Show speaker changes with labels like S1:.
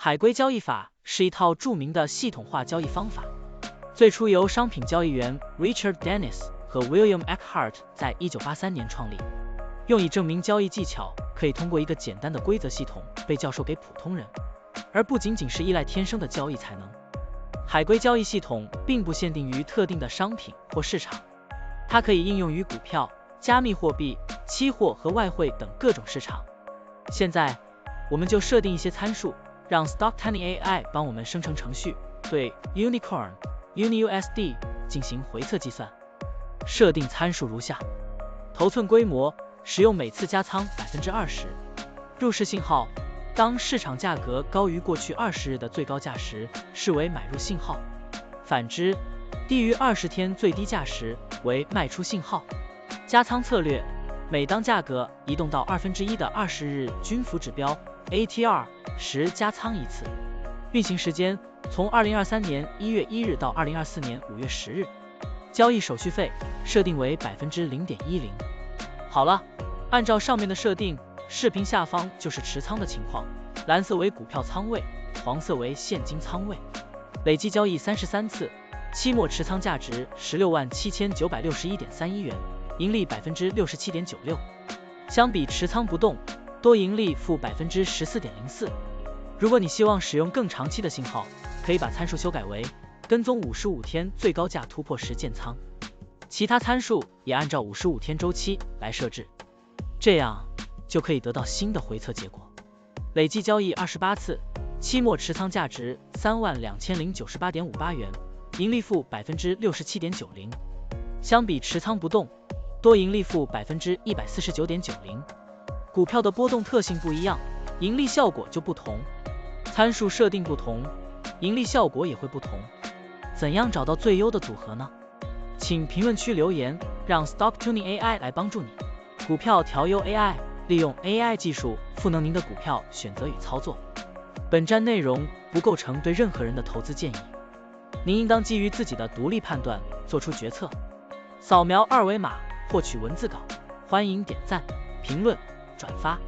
S1: 海龟交易法是一套著名的系统化交易方法，最初由商品交易员 Richard Dennis 和 William Eckhart 在1983年创立，用以证明交易技巧可以通过一个简单的规则系统被教授给普通人，而不仅仅是依赖天生的交易才能。海龟交易系统并不限定于特定的商品或市场，它可以应用于股票、加密货币、期货和外汇等各种市场。现在，我们就设定一些参数，让 Stocktiny AI 帮我们生成程序，对 Unicorn、UniUSD 进行回测计算。设定参数如下：头寸规模，使用每次加仓 20%。入市信号，当市场价格高于过去20日的最高价时，视为买入信号；反之，低于20天最低价时为卖出信号。加仓策略，每当价格移动到1/2的20日均幅指标 ATR 时加仓一次。运行时间从2023年1月1日到2024年5月10日。交易手续费设定为 0.10%。好了，按照上面的设定，视频下方就是持仓的情况，蓝色为股票仓位，黄色为现金仓位。累计交易33次，期末持仓价值167961.31元，盈利 67.96%。相比持仓不动，多盈利负 14.04%。如果你希望使用更长期的信号，可以把参数修改为跟踪55天最高价突破时建仓，其他参数也按照55天周期来设置，这样就可以得到新的回测结果。累计交易28次，期末持仓价值32098.58元，盈利负 67.90%。相比持仓不动，多盈利负 149.90%。股票的波动特性不一样，盈利效果就不同，参数设定不同，盈利效果也会不同。怎样找到最优的组合呢？请评论区留言，让 Stocktiny AI 来帮助你。股票调优 AI， 利用 AI 技术赋能您的股票选择与操作。本站内容不构成对任何人的投资建议，您应当基于自己的独立判断做出决策。扫描二维码获取文字稿，欢迎点赞、评论、转发。